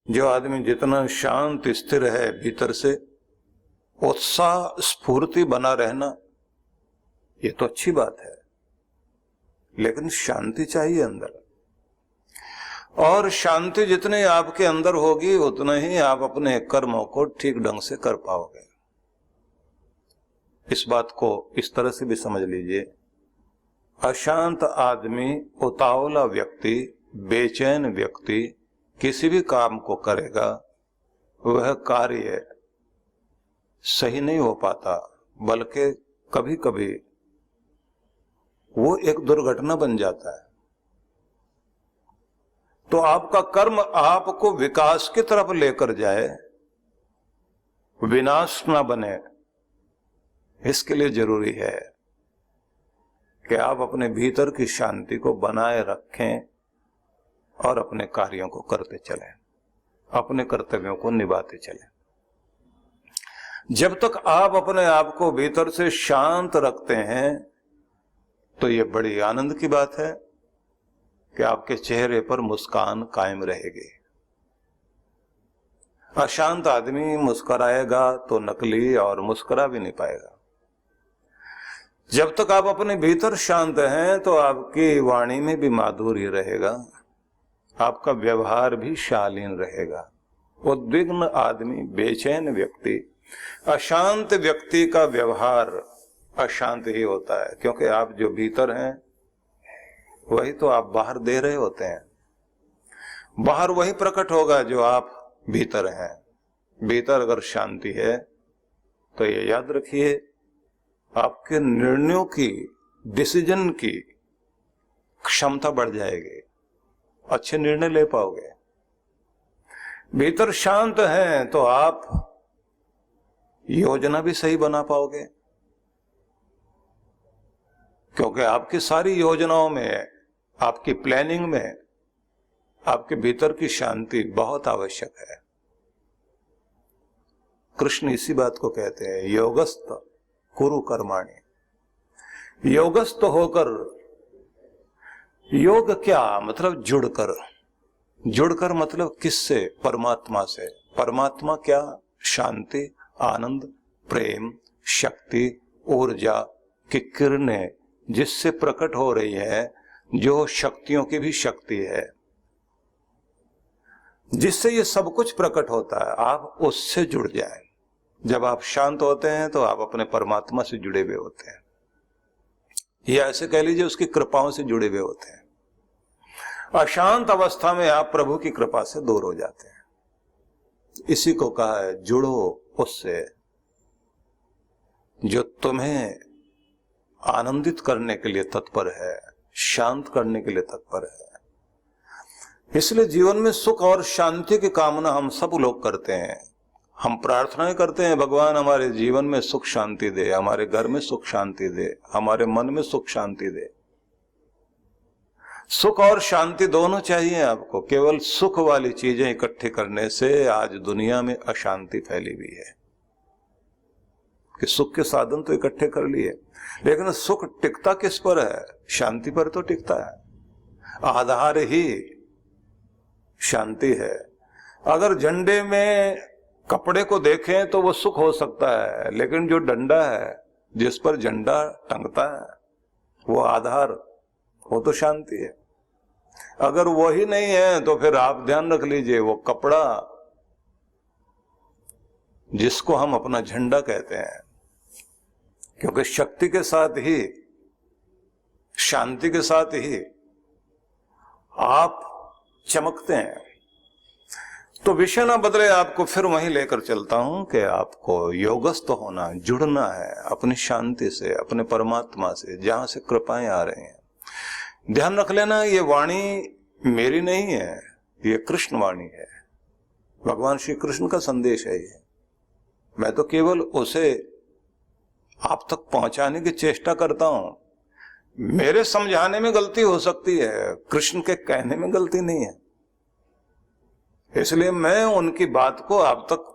जो आदमी जितना शांत स्थिर है भीतर से, उत्साह स्फूर्ति बना रहना, ये तो अच्छी बात है, लेकिन शांति चाहिए अंदर। और शांति जितनी आपके अंदर होगी उतना ही आप अपने कर्मों को ठीक ढंग से कर पाओगे। इस बात को इस तरह से भी समझ लीजिए, अशांत आदमी, उतावला व्यक्ति, बेचैन व्यक्ति किसी भी काम को करेगा, वह कार्य सही नहीं हो पाता, बल्कि कभी कभी वो एक दुर्घटना बन जाता है। तो आपका कर्म आपको विकास की तरफ लेकर जाए, विनाश ना बने, इसके लिए जरूरी है कि आप अपने भीतर की शांति को बनाए रखें और अपने कार्यों को करते चलें, अपने कर्तव्यों को निभाते चलें। जब तक आप अपने आप को भीतर से शांत रखते हैं तो ये बड़ी आनंद की बात है कि आपके चेहरे पर मुस्कान कायम रहेगी। अशांत आदमी मुस्कुराएगा तो नकली और मुस्कुरा भी नहीं पाएगा। जब तक आप अपने भीतर शांत हैं तो आपकी वाणी में भी माधुर्य रहेगा, आपका व्यवहार भी शालीन रहेगा। उद्विग्न आदमी, बेचैन व्यक्ति, अशांत व्यक्ति का व्यवहार अशांत ही होता है, क्योंकि आप जो भीतर हैं वही तो आप बाहर दे रहे होते हैं। बाहर वही प्रकट होगा जो आप भीतर हैं। भीतर अगर शांति है तो ये याद रखिए, आपके निर्णयों की, डिसीजन की क्षमता बढ़ जाएगी, अच्छे निर्णय ले पाओगे। भीतर शांत हैं तो आप योजना भी सही बना पाओगे, क्योंकि आपकी सारी योजनाओं में, आपकी प्लानिंग में आपके भीतर की शांति बहुत आवश्यक है। कृष्ण इसी बात को कहते हैं, योगस्थ कुरु कर्माणि। योगस्थ होकर, योग क्या मतलब जुड़कर। जुड़कर मतलब किससे? परमात्मा से। परमात्मा क्या? शांति, आनंद, प्रेम, शक्ति, ऊर्जा की किरणें जिससे प्रकट हो रही है, जो शक्तियों की भी शक्ति है, जिससे ये सब कुछ प्रकट होता है, आप उससे जुड़ जाएं। जब आप शांत होते हैं तो आप अपने परमात्मा से जुड़े हुए होते हैं, या ऐसे कह लीजिए उसकी कृपाओं से जुड़े हुए होते हैं। अशांत अवस्था में आप प्रभु की कृपा से दूर हो जाते हैं। इसी को कहा है जुड़ो उससे जो तुम्हें आनंदित करने के लिए तत्पर है, शांत करने के लिए तत्पर है। इसलिए जीवन में सुख और शांति की कामना हम सब लोग करते हैं। हम प्रार्थनाएं करते हैं, भगवान हमारे जीवन में सुख शांति दे, हमारे घर में सुख शांति दे, हमारे मन में सुख शांति दे। सुख और शांति दोनों चाहिए आपको। केवल सुख वाली चीजें इकट्ठी करने से आज दुनिया में अशांति फैली हुई है कि सुख के साधन तो इकट्ठे कर लिए, लेकिन सुख टिकता किस पर है? शांति पर तो टिकता है। आधार ही शांति है। अगर झंडे में कपड़े को देखें तो वो सुख हो सकता है, लेकिन जो डंडा है जिस पर झंडा टंगता है वो आधार, वो तो शांति है। अगर वही नहीं है तो फिर आप ध्यान रख लीजिए, वो कपड़ा जिसको हम अपना झंडा कहते हैं, क्योंकि शक्ति के साथ ही, शांति के साथ ही आप चमकते हैं। तो विषय ना बदले, आपको फिर वहीं लेकर चलता हूं कि आपको योगस्थ होना, जुड़ना है अपनी शांति से, अपने परमात्मा से, जहां से कृपाएं आ रही हैं। ध्यान रख लेना, ये वाणी मेरी नहीं है, ये कृष्ण वाणी है। भगवान श्री कृष्ण का संदेश है ये। मैं तो केवल उसे आप तक पहुंचाने की चेष्टा करता हूं। मेरे समझाने में गलती हो सकती है, कृष्ण के कहने में गलती नहीं है। इसलिए मैं उनकी बात को आप तक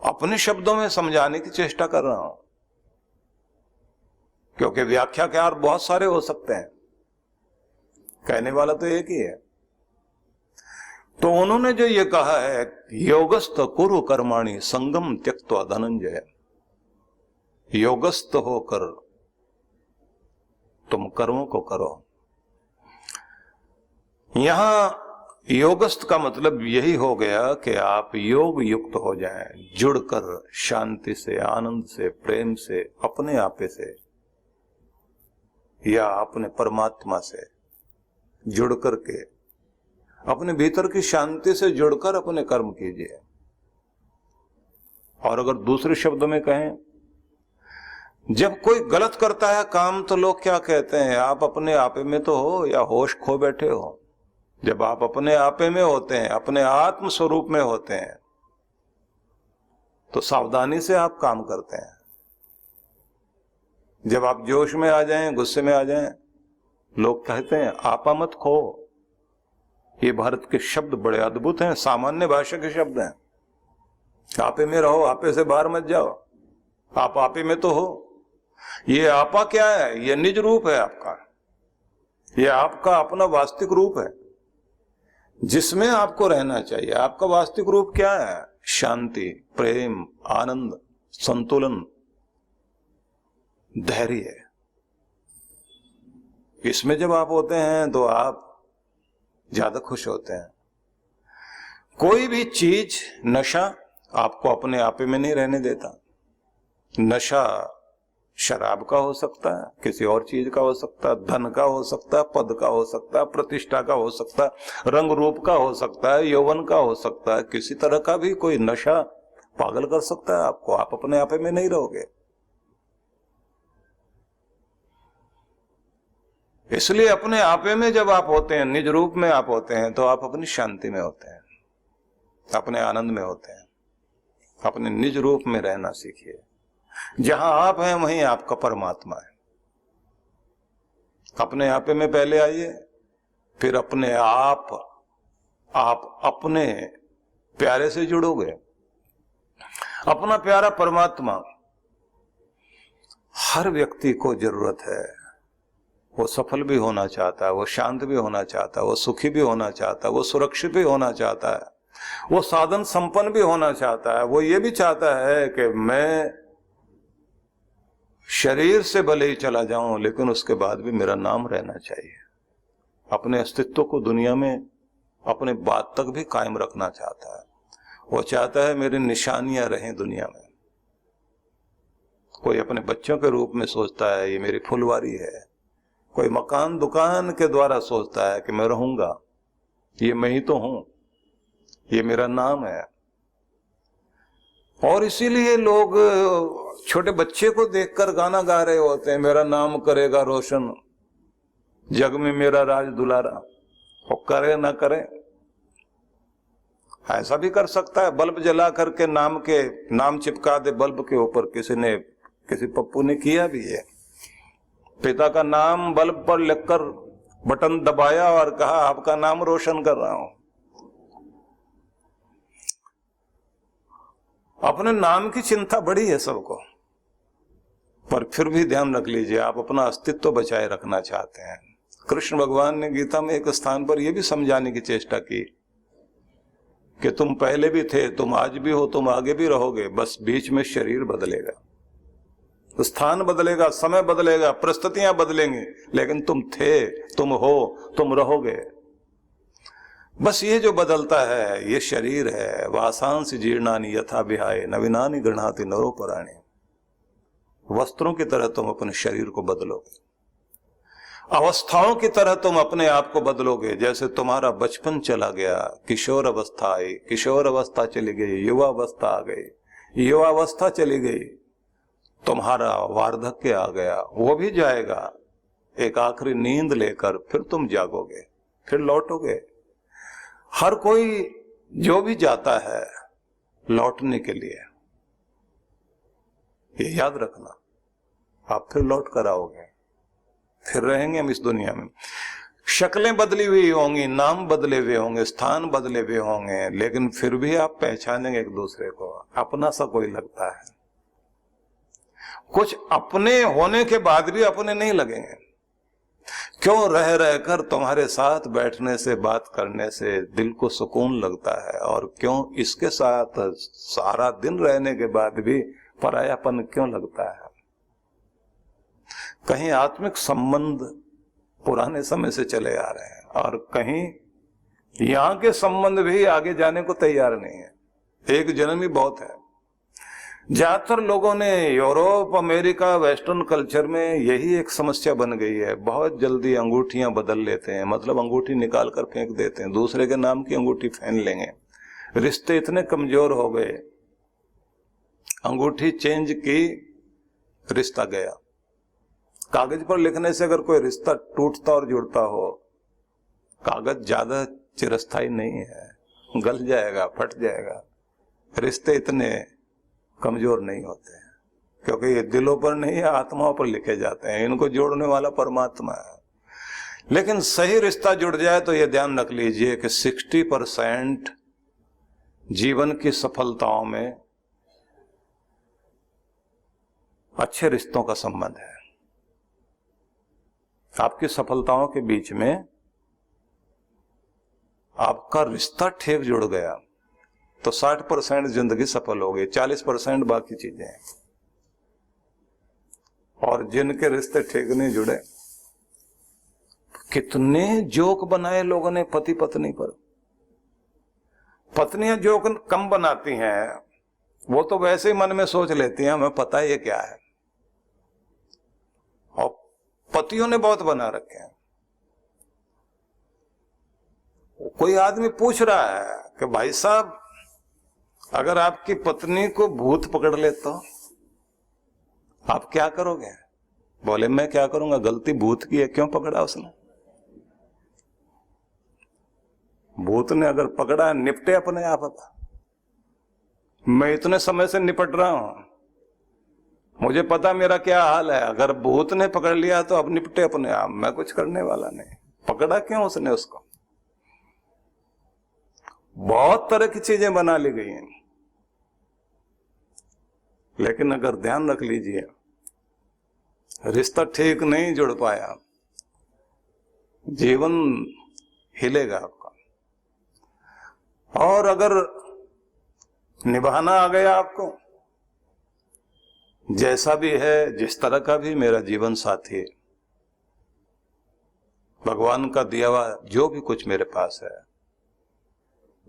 अपने शब्दों में समझाने की चेष्टा कर रहा हूं, क्योंकि व्याख्याकार बहुत सारे हो सकते हैं, कहने वाला तो एक ही है। तो उन्होंने जो ये कहा है, योगस्थ कुरु कर्माणि संगम त्यक्त्वा धनंजय, योगस्थ होकर तुम कर्मों को करो। यहां योगस्थ का मतलब यही हो गया कि आप योग युक्त हो जाएं, जुड़कर शांति से, आनंद से, प्रेम से, अपने आपे से या अपने परमात्मा से जुड़ करके, अपने भीतर की शांति से जुड़कर अपने कर्म कीजिए। और अगर दूसरे शब्दों में कहें, जब कोई गलत करता है काम तो लोग क्या कहते हैं, आप अपने आपे में तो हो या होश खो बैठे हो। जब आप अपने आपे में होते हैं, अपने आत्म स्वरूप में होते हैं, तो सावधानी से आप काम करते हैं। जब आप जोश में आ जाएं, गुस्से में आ जाएं, लोग कहते हैं आपा मत खो। ये भारत के शब्द बड़े अद्भुत हैं, सामान्य भाषा के शब्द हैं। आपे में रहो, आपे से बाहर मत जाओ, आप आपे में तो हो। ये आपा क्या है? ये निज रूप है आपका, ये आपका अपना वास्तविक रूप है जिसमें आपको रहना चाहिए। आपका वास्तविक रूप क्या है? शांति, प्रेम, आनंद, संतुलन, धैर्य। इसमें जब आप होते हैं तो आप ज्यादा खुश होते हैं। कोई भी चीज, नशा आपको अपने आपे में नहीं रहने देता। नशा शराब का हो सकता है, किसी और चीज का हो सकता है, धन का हो सकता है, पद का हो सकता है, प्रतिष्ठा का हो सकता है, रंग रूप का हो सकता है, यौवन का हो सकता है। किसी तरह का भी कोई नशा पागल कर सकता है आपको। आप अपने आपे में नहीं रहोगे। इसलिए अपने आपे में जब आप होते हैं, निज रूप में आप होते हैं, तो आप अपनी शांति में होते हैं, अपने आनंद में होते हैं। अपने निज रूप में रहना सीखिए। जहां आप हैं वहीं आपका परमात्मा है। अपने आपे में पहले आइए, फिर अपने आप अपने प्यारे से जुड़ोगे। अपना प्यारा परमात्मा हर व्यक्ति को जरूरत है। वो सफल भी होना चाहता है, वो शांत भी होना चाहता है, वो सुखी भी होना चाहता है, वो सुरक्षित भी होना चाहता है, वो साधन संपन्न भी होना चाहता है। वो ये भी चाहता है कि मैं शरीर से भले ही चला जाऊं, लेकिन उसके बाद भी मेरा नाम रहना चाहिए। अपने अस्तित्व को दुनिया में अपने बाद तक भी कायम रखना चाहता है। वो चाहता है मेरी निशानियां रहें दुनिया में। कोई अपने बच्चों के रूप में सोचता है ये मेरी फुलवारी है। कोई मकान दुकान के द्वारा सोचता है कि मैं रहूंगा, ये मैं ही तो हूं, ये मेरा नाम है। और इसीलिए लोग छोटे बच्चे को देखकर गाना गा रहे होते हैं, मेरा नाम करेगा रोशन, जग में मेरा राज दुलारा। वो करे ना करे, ऐसा भी कर सकता है। बल्ब जला करके नाम चिपका दे बल्ब के ऊपर। किसी पप्पू ने किया भी है। पिता का नाम बल्ब पर लिखकर बटन दबाया और कहा आपका नाम रोशन कर रहा हूं। अपने नाम की चिंता बड़ी है सबको, पर फिर भी ध्यान रख लीजिए, आप अपना अस्तित्व बचाए रखना चाहते हैं। कृष्ण भगवान ने गीता में एक स्थान पर यह भी समझाने की चेष्टा की कि तुम पहले भी थे, तुम आज भी हो, तुम आगे भी रहोगे, बस बीच में शरीर बदलेगा, स्थान बदलेगा, समय बदलेगा, परिस्थितियां बदलेंगी, लेकिन तुम थे, तुम हो, तुम रहोगे। बस ये जो बदलता है ये शरीर है। वासांस जीर्णानि यथा विहाय नवीनानि गृह्णाति नरोपराणि। वस्त्रों की तरह तुम अपने शरीर को बदलोगे, अवस्थाओं की तरह तुम अपने आप को बदलोगे। जैसे तुम्हारा बचपन चला गया, किशोर अवस्था आई, किशोर अवस्था चली गई, युवा अवस्था आ गई, युवा अवस्था चली गई, तुम्हारा वार्धक्य आ गया, वो भी जाएगा। एक आखिरी नींद लेकर फिर तुम जागोगे, फिर लौटोगे। हर कोई जो भी जाता है लौटने के लिए, ये याद रखना, आप फिर लौट कर आओगे, फिर रहेंगे हम इस दुनिया में। शक्लें बदली हुई होंगी, नाम बदले हुए होंगे, स्थान बदले हुए होंगे, लेकिन फिर भी आप पहचानेंगे एक दूसरे को, अपना सा कोई लगता है। कुछ अपने होने के बाद भी अपने नहीं लगेंगे, क्यों रह रहकर तुम्हारे साथ बैठने से बात करने से दिल को सुकून लगता है, और क्यों इसके साथ सारा दिन रहने के बाद भी परायापन क्यों लगता है। कहीं आत्मिक संबंध पुराने समय से चले आ रहे हैं, और कहीं यहां के संबंध भी आगे जाने को तैयार नहीं है। एक जन्म ही बहुत है। ज्यादातर लोगों ने यूरोप, अमेरिका, वेस्टर्न कल्चर में यही एक समस्या बन गई है, बहुत जल्दी अंगूठियां बदल लेते हैं, मतलब अंगूठी निकाल कर फेंक देते हैं, दूसरे के नाम की अंगूठी पहन लेंगे। रिश्ते इतने कमजोर हो गए, अंगूठी चेंज की, रिश्ता गया। कागज पर लिखने से अगर कोई रिश्ता टूटता और जुड़ता हो, कागज ज्यादा चिरस्थायी नहीं है, गल जाएगा, फट जाएगा। रिश्ते इतने कमजोर नहीं होते हैं, क्योंकि ये दिलों पर नहीं, आत्माओं पर लिखे जाते हैं। इनको जोड़ने वाला परमात्मा है। लेकिन सही रिश्ता जुड़ जाए तो ये ध्यान रख लीजिए कि 60% जीवन की सफलताओं में अच्छे रिश्तों का संबंध है। आपकी सफलताओं के बीच में आपका रिश्ता ठीक जुड़ गया तो 60% जिंदगी सफल हो गई, 40% बाकी चीजें हैं। और जिनके रिश्ते ठीक नहीं जुड़े, कितने जोक बनाए लोगों ने पति पत्नी पर। पत्नियां जोक कम बनाती हैं, वो तो वैसे ही मन में सोच लेती हैं हमें पता है ये क्या है, और पतियों ने बहुत बना रखे हैं। कोई आदमी पूछ रहा है कि भाई साहब, अगर आपकी पत्नी को भूत पकड़ ले तो आप क्या करोगे? बोले मैं क्या करूंगा, गलती भूत की है, क्यों पकड़ा उसने? भूत ने अगर पकड़ा, निपटे अपने आप। मैं इतने समय से निपट रहा हूं, मुझे पता मेरा क्या हाल है। अगर भूत ने पकड़ लिया तो अब निपटे अपने आप, मैं कुछ करने वाला नहीं। पकड़ा क्यों उसने उसको? बहुत तरह की चीजें बना ली गई हैं। लेकिन अगर ध्यान रख लीजिए, रिश्ता ठीक नहीं जुड़ पाया, जीवन हिलेगा आपका। और अगर निभाना आ गया आपको, जैसा भी है, जिस तरह का भी मेरा जीवन साथी, भगवान का दिया हुआ जो भी कुछ मेरे पास है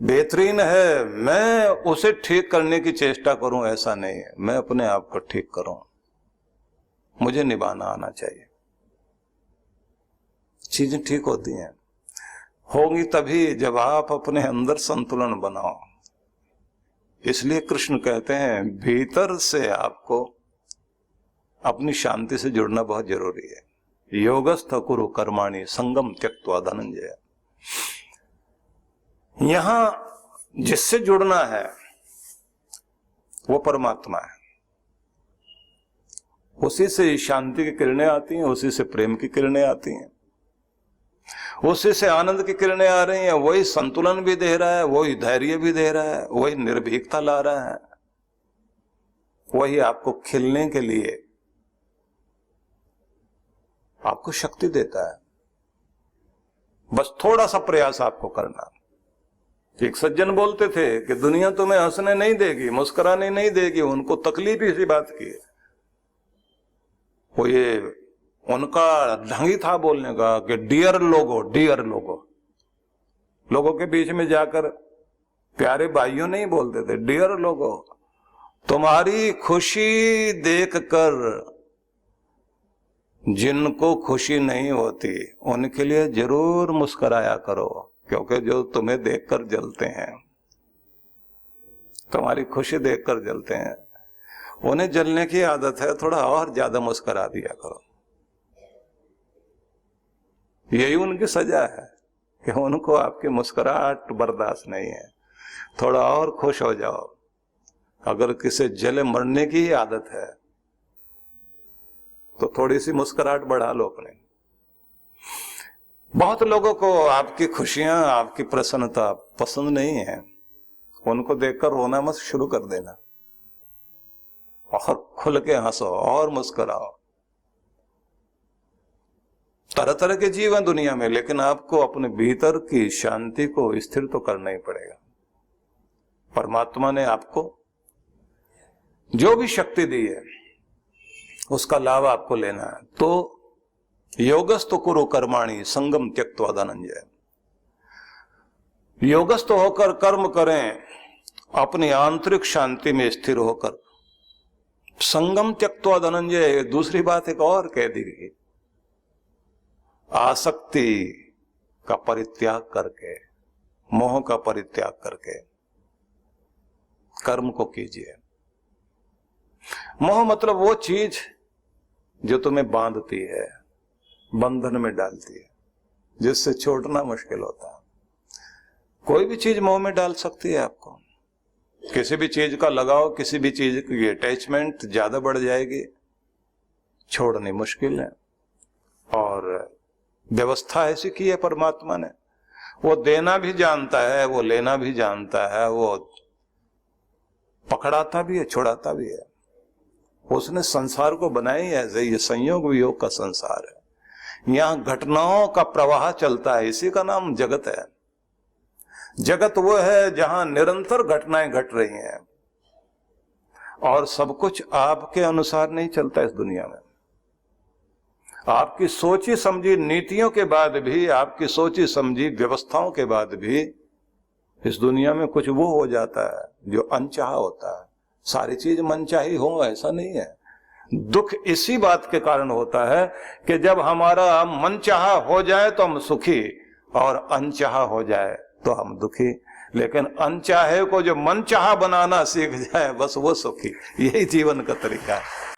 बेहतरीन है, मैं उसे ठीक करने की चेष्टा करूं ऐसा नहीं है। मैं अपने आप को ठीक करूं, मुझे निभाना आना चाहिए। चीजें ठीक होती हैं, होंगी तभी जब आप अपने अंदर संतुलन बनाओ। इसलिए कृष्ण कहते हैं भीतर से आपको अपनी शांति से जुड़ना बहुत जरूरी है। योगस्थ कुरु कर्माणि संगम त्यक्त्वा धनंजय। यहां जिससे जुड़ना है वो परमात्मा है, उसी से शांति की किरणें आती हैं, उसी से प्रेम की किरणें आती हैं, उसी से आनंद की किरणें आ रही हैं। वही संतुलन भी दे रहा है, वही धैर्य भी दे रहा है, वही निर्भीकता ला रहा है, वही आपको खिलने के लिए आपको शक्ति देता है। बस थोड़ा सा प्रयास आपको करना। एक सज्जन बोलते थे कि दुनिया तुम्हें हंसने नहीं देगी, मुस्कुराने नहीं देगी, उनको तकलीफ इसी बात की है। वो ये उनका ढंग ही था बोलने का कि डियर लोगो, डियर लोगो। लोगों के बीच में जाकर प्यारे भाइयों नहीं बोलते थे, डियर लोगो, तुम्हारी खुशी देखकर जिनको खुशी नहीं होती उनके लिए जरूर मुस्कुराया करो, क्योंकि जो तुम्हें देखकर जलते हैं, तुम्हारी खुशी देखकर जलते हैं, उन्हें जलने की आदत है, थोड़ा और ज्यादा मुस्कुरा दिया करो। यही उनकी सजा है कि उनको आपकी मुस्कुराहट बर्दाश्त नहीं है। थोड़ा और खुश हो जाओ। अगर किसी जले मरने की ही आदत है तो थोड़ी सी मुस्कुराहट बढ़ा लो अपने। बहुत लोगों को आपकी खुशियां, आपकी प्रसन्नता पसंद नहीं है, उनको देखकर रोना मत शुरू कर देना, और खुल के हंसो और मुस्कुराओ। तरह तरह के जीव हैं दुनिया में, लेकिन आपको अपने भीतर की शांति को स्थिर तो करना ही पड़ेगा। परमात्मा ने आपको जो भी शक्ति दी है उसका लाभ आपको लेना है। तो योगस्थो कुरु कर्माणि संगम त्यक्त्वा धनंजय, योगस्थ होकर कर्म करें, अपनी आंतरिक शांति में स्थिर होकर। संगम त्यक्त्वा धनंजय, दूसरी बात एक और कह दी गई, आसक्ति का परित्याग करके, मोह का परित्याग करके कर्म को कीजिए। मोह मतलब वो चीज जो तुम्हें बांधती है, बंधन में डालती है, जिससे छोड़ना मुश्किल होता है। कोई भी चीज मोह में डाल सकती है आपको। किसी भी चीज का लगाव, किसी भी चीज की अटैचमेंट ज्यादा बढ़ जाएगी, छोड़नी मुश्किल है। और व्यवस्था ऐसी की है परमात्मा ने, वो देना भी जानता है, वो लेना भी जानता है, वो पकड़ाता भी है, छुड़ाता भी है। उसने संसार को बनाया ही ऐसे, ये संयोग वियोग का संसार है। यहाँ घटनाओं का प्रवाह चलता है, इसी का नाम जगत है। जगत वो है जहां निरंतर घटनाएं घट रही हैं, और सब कुछ आपके अनुसार नहीं चलता इस दुनिया में। आपकी सोची समझी नीतियों के बाद भी, आपकी सोची समझी व्यवस्थाओं के बाद भी इस दुनिया में कुछ वो हो जाता है जो अनचाहा होता है। सारी चीज मनचाही हो ऐसा नहीं है। दुख इसी बात के कारण होता है कि जब हमारा मनचाहा हो जाए तो हम सुखी, और अनचाहा हो जाए तो हम दुखी। लेकिन अनचाहे को जो मनचाहा बनाना सीख जाए, बस वो सुखी। यही जीवन का तरीका है।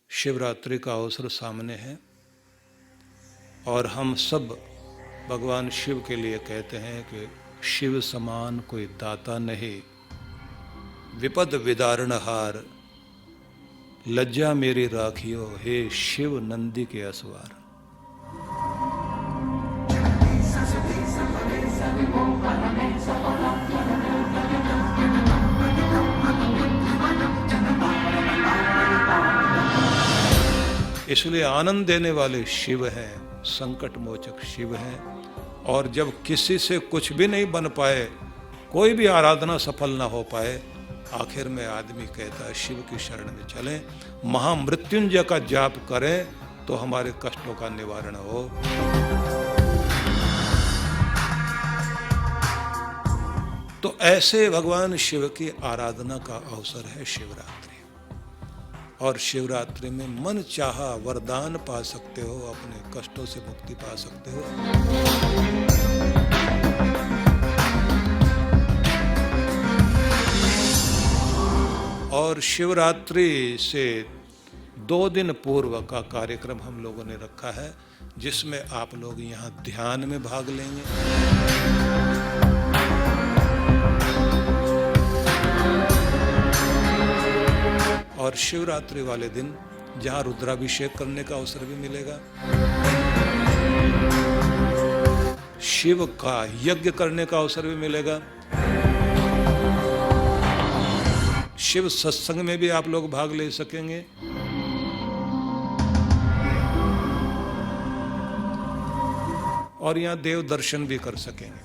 शिवरात्रि का अवसर सामने है और हम सब भगवान शिव के लिए कहते हैं कि शिव समान कोई दाता नहीं, विपद विदारणहार, लज्जा मेरी राखियो, हे शिव नंदी के असवार। इसलिए आनंद देने वाले शिव हैं, संकट मोचक शिव हैं। और जब किसी से कुछ भी नहीं बन पाए, कोई भी आराधना सफल ना हो पाए, आखिर में आदमी कहता है शिव की शरण में चलें, महामृत्युंजय का जाप करें तो हमारे कष्टों का निवारण हो। तो ऐसे भगवान शिव की आराधना का अवसर है शिवरात्रि। और शिवरात्रि में मन चाहा वरदान पा सकते हो, अपने कष्टों से मुक्ति पा सकते हो। और शिवरात्रि से 2 दिन पूर्व का कार्यक्रम हम लोगों ने रखा है, जिसमें आप लोग यहाँ ध्यान में भाग लेंगे। और शिवरात्रि वाले दिन जहाँ रुद्राभिषेक करने का अवसर भी मिलेगा, शिव का यज्ञ करने का अवसर भी मिलेगा, शिव सत्संग में भी आप लोग भाग ले सकेंगे। और यहाँ देव दर्शन भी कर सकेंगे।